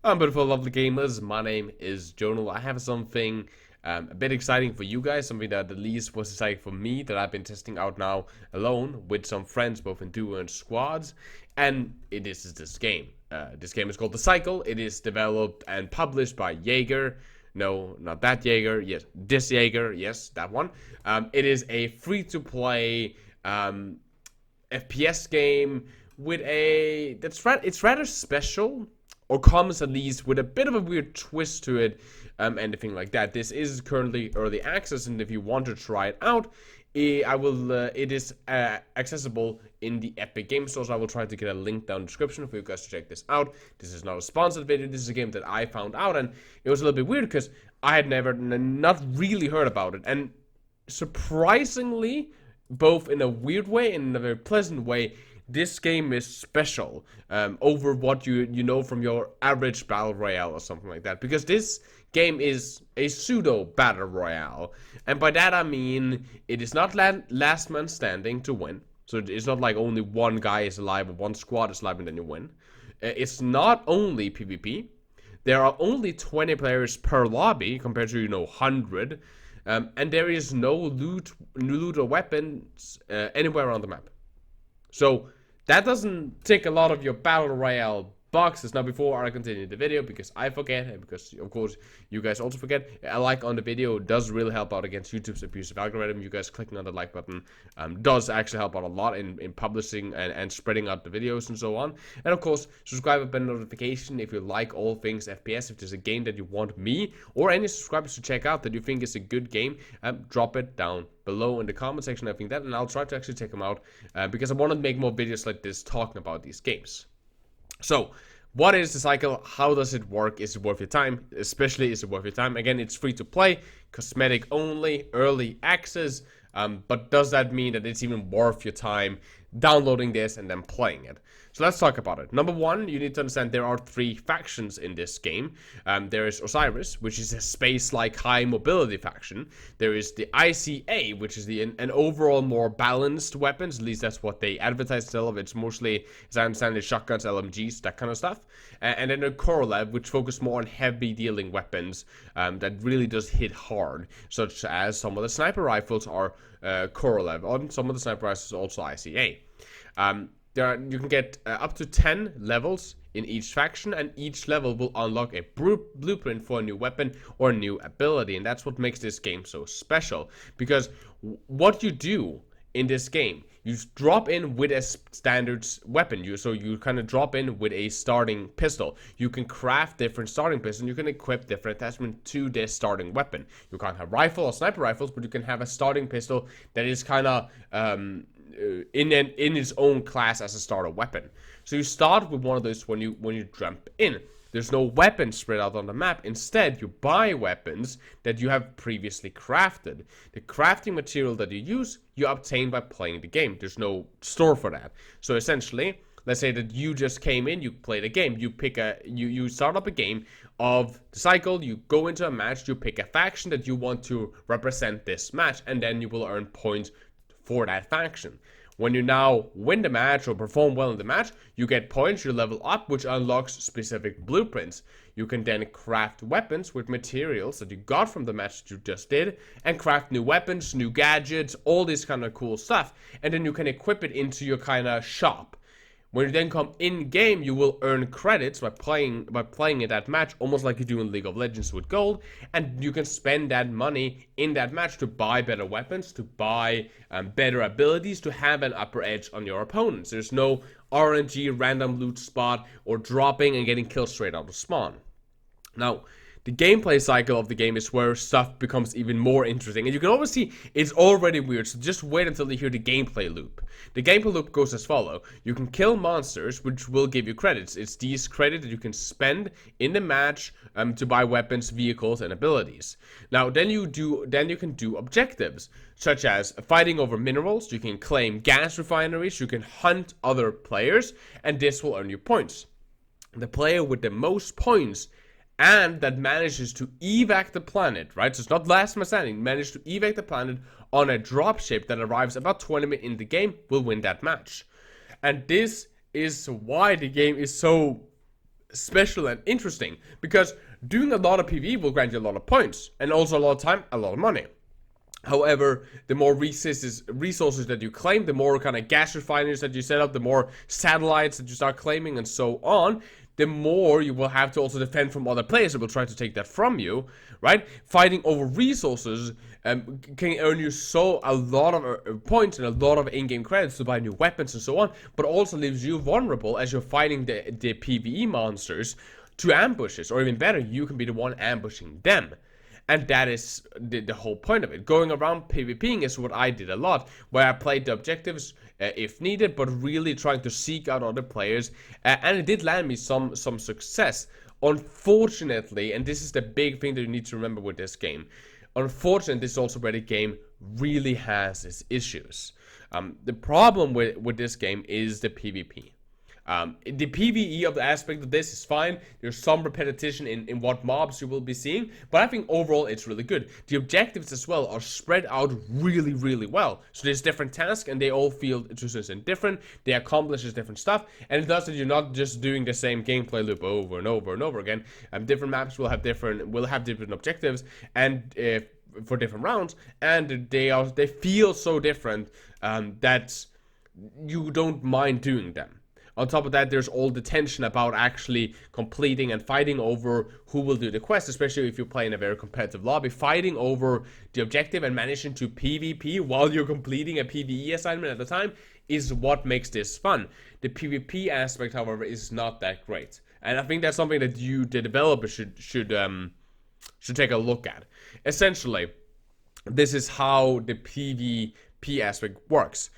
Beautiful, lovely gamers. My name is Jonal. I have something a bit exciting for you guys, something that at least was exciting for me that I've been testing out now alone with some friends, both in duo and squads. And it is this game. This game is called The Cycle. It is developed and published by Yager. No, not that Yager. Yes, this Yager. Yes, that one. It is a free-to-play FPS game with it's rather special, or comes at least with a bit of a weird twist to it, anything like that. This is currently early access, and if you want to try it out, it is accessible in the Epic Game Store, so I will try to get a link down in the description for you guys to check this out. This is not a sponsored video. This is a game that I found out, and it was a little bit weird because I had not really heard about it, and surprisingly, both in a weird way and in a very pleasant way, this game is special over what you know from your average battle royale or something like that, because this game is a pseudo battle royale, and by that I mean it is not last man standing to win. So it's not like only one guy is alive or one squad is alive and then you win. It's not only PvP. There are only 20 players per lobby compared to 100, and there is no loot or weapons anywhere around the map. So that doesn't tick a lot of your battle royale boxes. Now, before I continue the video, because I forget, and because of course you guys also forget, a like on the video does really help out against YouTube's abusive algorithm. You guys clicking on the like button does actually help out a lot in publishing and spreading out the videos and so on. And of course, subscribe with bell notification if you like all things FPS. If there's a game that you want me or any subscribers to check out that you think is a good game, drop it down below in the comment section. I think that, and I'll try to actually check them out because I want to make more videos like this talking about these games. So, what is The Cycle? How does it work? Is it worth your time? Especially, is it worth your time? Again, it's free to play, cosmetic only, early access, but does that mean that it's even worth your time downloading this and then playing it? So let's talk about it. Number one, you need to understand there are 3 factions in this game. There is Osiris, which is a space-like high mobility faction. There is the ICA, which is an overall more balanced weapons. At least that's what they advertise itself. It's mostly, as I understand it, shotguns, LMGs, that kind of stuff. And then the Korolev, which focus more on heavy dealing weapons that really does hit hard, such as some of the sniper rifles are Korolev, and some of the sniper rifles are also ICA. You can get up to 10 levels in each faction, and each level will unlock a blueprint for a new weapon or a new ability, and that's what makes this game so special. Because what you do in this game, you drop in with a standard weapon. So you kind of drop in with a starting pistol. You can craft different starting pistols, and you can equip different attachments to this starting weapon. You can't have rifle or sniper rifles, but you can have a starting pistol that is kind of in its own class as a starter weapon. So you start with one of those when you jump in. There's no weapons spread out on the map. Instead, you buy weapons that you have previously crafted. The crafting material that you use, you obtain by playing the game. There's no store for that. So essentially, let's say that you just came in, you played a game, you start up a game of The Cycle, you go into a match, you pick a faction that you want to represent this match, and then you will earn points for that faction. When you now win the match or perform well in the match, you get points, you level up, which unlocks specific blueprints. You can then craft weapons with materials that you got from the match that you just did, and craft new weapons, new gadgets, all this kind of cool stuff. And then you can equip it into your kind of shop. When you then come in game, you will earn credits by playing in that match, almost like you do in League of Legends with gold, and you can spend that money in that match to buy better weapons, to buy better abilities, to have an upper edge on your opponents. There's no RNG random loot spot or dropping and getting killed straight out of spawn. Now, the gameplay cycle of the game is where stuff becomes even more interesting. And you can always see it's already weird, so just wait until you hear the gameplay loop. The gameplay loop goes as follows. You can kill monsters, which will give you credits. It's these credits that you can spend in the match to buy weapons, vehicles, and abilities. Now, then you can do objectives, such as fighting over minerals. You can claim gas refineries. You can hunt other players, and this will earn you points. The player with the most points and that manages to evac the planet, right? So it's not last man standing, managed to evac the planet on a dropship that arrives about 20 minutes in the game, will win that match. And this is why the game is so special and interesting, because doing a lot of PvE will grant you a lot of points, and also a lot of time, a lot of money. However, the more resources that you claim, the more kind of gas refineries that you set up, the more satellites that you start claiming, and so on, the more you will have to also defend from other players that will try to take that from you, right? Fighting over resources can earn you a lot of points and a lot of in-game credits to buy new weapons and so on, but also leaves you vulnerable as you're fighting the PvE monsters to ambushes, or even better, you can be the one ambushing them. And that is the whole point of it. Going around PvPing is what I did a lot, where I played the objectives if needed, but really trying to seek out other players, and it did land me some success. Unfortunately, and this is the big thing that you need to remember with this game, unfortunately, this is also where the game really has its issues. The problem with this game is the PvP. The PvE of the aspect of this is fine. There's some repetition in what mobs you will be seeing, but I think overall it's really good. The objectives as well are spread out really, really well. So there's different tasks, and they all feel interesting and different. They accomplish different stuff, and it does that you're not just doing the same gameplay loop over and over and over again. Different maps will have different objectives, and for different rounds, and they feel so different that you don't mind doing them. On top of that, there's all the tension about actually completing and fighting over who will do the quest, especially if you play in a very competitive lobby. Fighting over the objective and managing to PvP while you're completing a PvE assignment at the time is what makes this fun. The PvP aspect, however, is not that great. And I think that's something that the developers should take a look at. Essentially, this is how the PvP aspect works.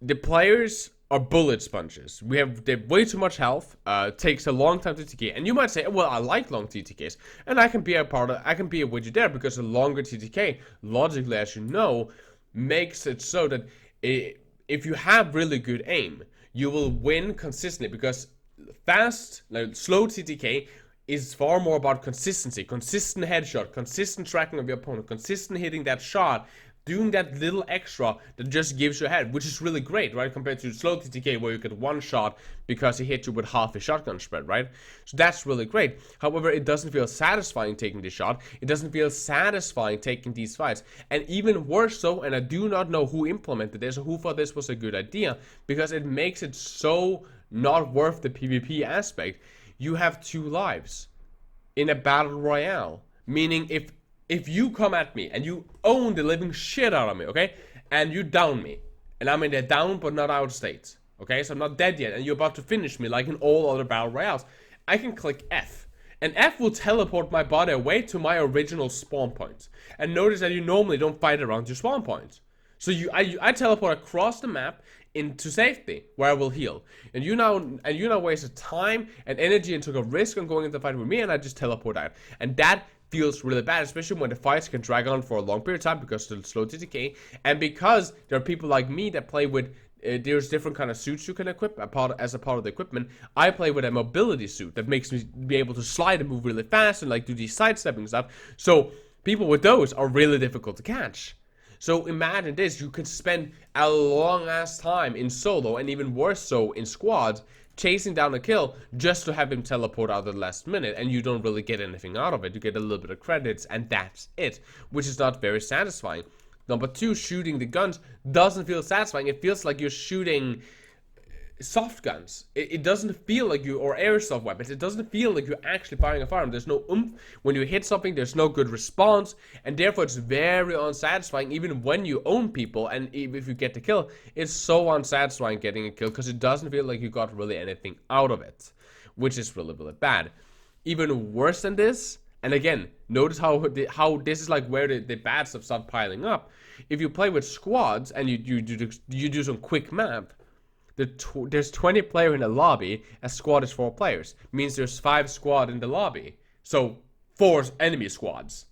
The players are bullet sponges. They have way too much health. Takes a long time to TTK, and you might say, "Well, I like long TTKs, and I can be a widget there because a longer TTK, logically, as you know, makes it so that if you have really good aim, you will win consistently, because slow TTK is far more about consistency, consistent headshot, consistent tracking of your opponent, consistent hitting that shot, doing that little extra that just gives you a head, which is really great, right? Compared to slow TTK, where you get one shot because he hit you with half a shotgun spread, right? So that's really great. However, it doesn't feel satisfying taking this shot. It doesn't feel satisfying taking these fights. And even worse so, and I do not know who implemented this or who thought this was a good idea, because it makes it so not worth the PvP aspect. You have 2 lives in a battle royale, meaning if you come at me and you own the living shit out of me, okay, and you down me, and I'm in the down but not out state, okay, so I'm not dead yet, and you're about to finish me like in all other battle royales, I can click F, and F will teleport my body away to my original spawn point. And notice that you normally don't fight around your spawn point. So I teleport across the map into safety, where I will heal. And you now wasted time and energy and took a risk on going into the fight with me, and I just teleport out. And that feels really bad, especially when the fights can drag on for a long period of time because of the slow TTK, and because there are people like me that play with there's different kind of suits you can equip as a part of the equipment. I play with a mobility suit that makes me be able to slide and move really fast and like do these sidestepping stuff. So people with those are really difficult to catch. So imagine this, you can spend a long ass time in solo, and even worse so in squads, chasing down a kill just to have him teleport out at the last minute, and you don't really get anything out of it. You get a little bit of credits, and that's it, which is not very satisfying. Number 2, shooting the guns doesn't feel satisfying. It feels like you're shooting soft guns. It doesn't feel like or airsoft weapons. It doesn't feel like you're actually firing a firearm. There's no oomph. When you hit something, there's no good response, and therefore it's very unsatisfying even when you own people, and if you get the kill, it's so unsatisfying getting a kill because it doesn't feel like you got really anything out of it, which is really, really bad. Even worse than this, and again, notice how this is like where the bad stuff starts piling up. If you play with squads and you do some quick map, there's 20 players in the lobby. A squad is 4 players. Means there's 5 squad in the lobby. So 4 enemy squads.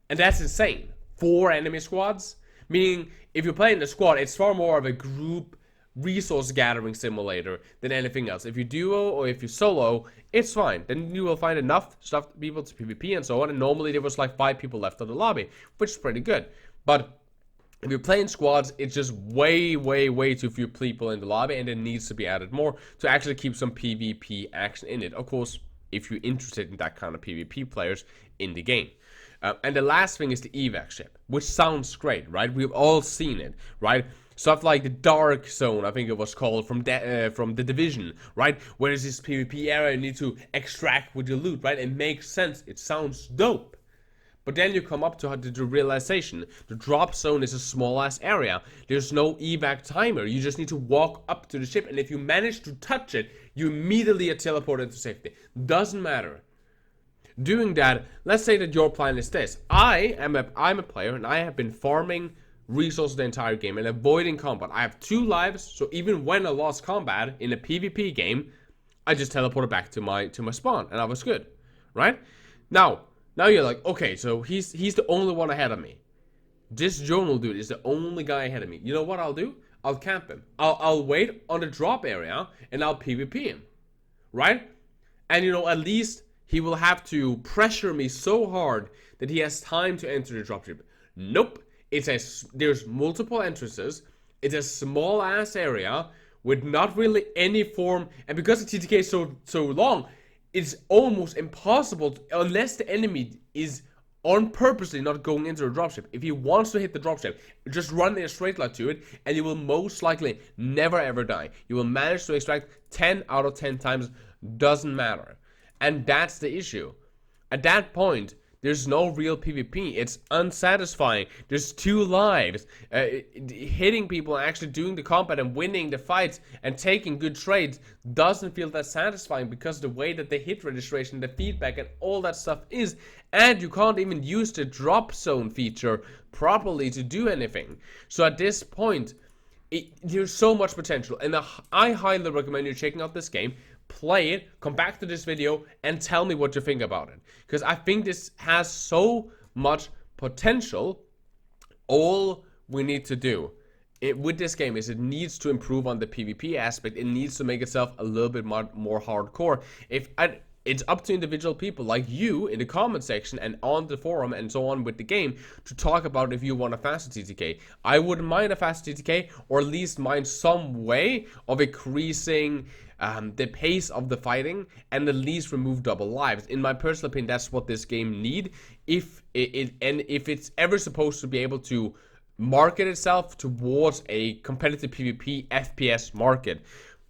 And that's insane. 4 enemy squads? Meaning, if you play in a squad, it's far more of a group resource gathering simulator than anything else. If you duo or if you solo, it's fine. Then you will find enough people to PvP and so on. And normally there was like 5 people left in the lobby, which is pretty good. But If you're playing squads, it's just way too few people in the lobby, and it needs to be added more to actually keep some PvP action in it. Of course, if you're interested in that kind of PvP players in the game. And the last thing is the evac ship, which sounds great, right? We've all seen it, right? Stuff like the Dark Zone, I think it was called, from the Division, right? Where there's this PvP area you need to extract with your loot, right? It makes sense. It sounds dope. But then you come up to the realization, the drop zone is a small ass area. There's no evac timer. You just need to walk up to the ship, and if you manage to touch it, you immediately are teleported to safety. Doesn't matter. Doing that, let's say that your plan is this. I'm a player, and I have been farming resources the entire game and avoiding combat. I have 2 lives, so even when I lost combat in a PvP game, I just teleported back to my spawn, and I was good, right? Now you're like, okay, so he's the only one ahead of me. This journal dude is the only guy ahead of me. You know what I'll do? I'll camp him. I'll wait on the drop area, and I'll PvP him, right? And you know, at least he will have to pressure me so hard that he has time to enter the dropship. Nope. There's multiple entrances. It's a small ass area with not really any form, and because the TTK is so long, it's almost impossible unless the enemy is on purposely not going into the dropship. If he wants to hit the dropship, just run in a straight line to it, and you will most likely never ever die. You will manage to extract 10 out of 10 times, doesn't matter. And that's the issue. At that point, there's no real PvP. It's unsatisfying. There's 2 lives. Hitting people and actually doing the combat and winning the fights and taking good trades doesn't feel that satisfying because the way that the hit registration, the feedback, and all that stuff is, and you can't even use the drop zone feature properly to do anything. So at this point, there's so much potential, and I highly recommend you checking out this game. Play it, come back to this video, and tell me what you think about it. Because I think this has so much potential. All we need to do with this game is it needs to improve on the PvP aspect. It needs to make itself a little bit more hardcore. It's up to individual people like you in the comment section and on the forum and so on with the game to talk about if you want a faster TTK. I wouldn't mind a faster TTK, or at least mind some way of increasing the pace of the fighting, and at least remove double lives. In my personal opinion, that's what this game need. If it's ever supposed to be able to market itself towards a competitive PvP FPS market.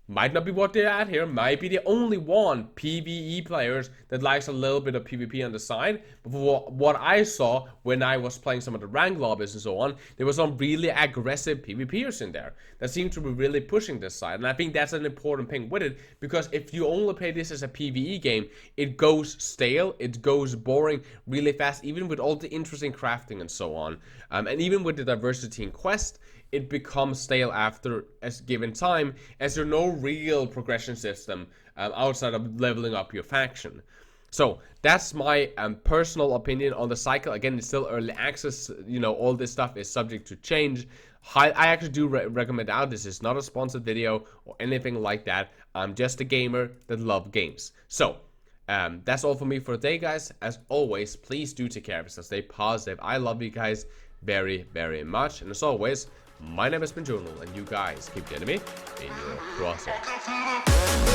Might not be what they're at here, might be the only one PvE players that likes a little bit of PvP on the side. But for what I saw when I was playing some of the rank lobbies and so on, there was some really aggressive PvPers in there that seemed to be really pushing this side. And I think that's an important thing with it, because if you only play this as a PvE game, it goes stale, it goes boring really fast, even with all the interesting crafting and so on. And even with the diversity in quest, it becomes stale after a given time, as there's no real progression system outside of leveling up your faction. So that's my personal opinion on the cycle. Again, it's still early access. You know, all this stuff is subject to change. I actually do recommend out. This is not a sponsored video or anything like that. I'm just a gamer that loves games. So that's all for me for today, guys. As always, please do take care of yourself. Stay positive. I love you guys very, very much. And as always, my name has been Journal, and you guys keep the enemy in your crosshairs.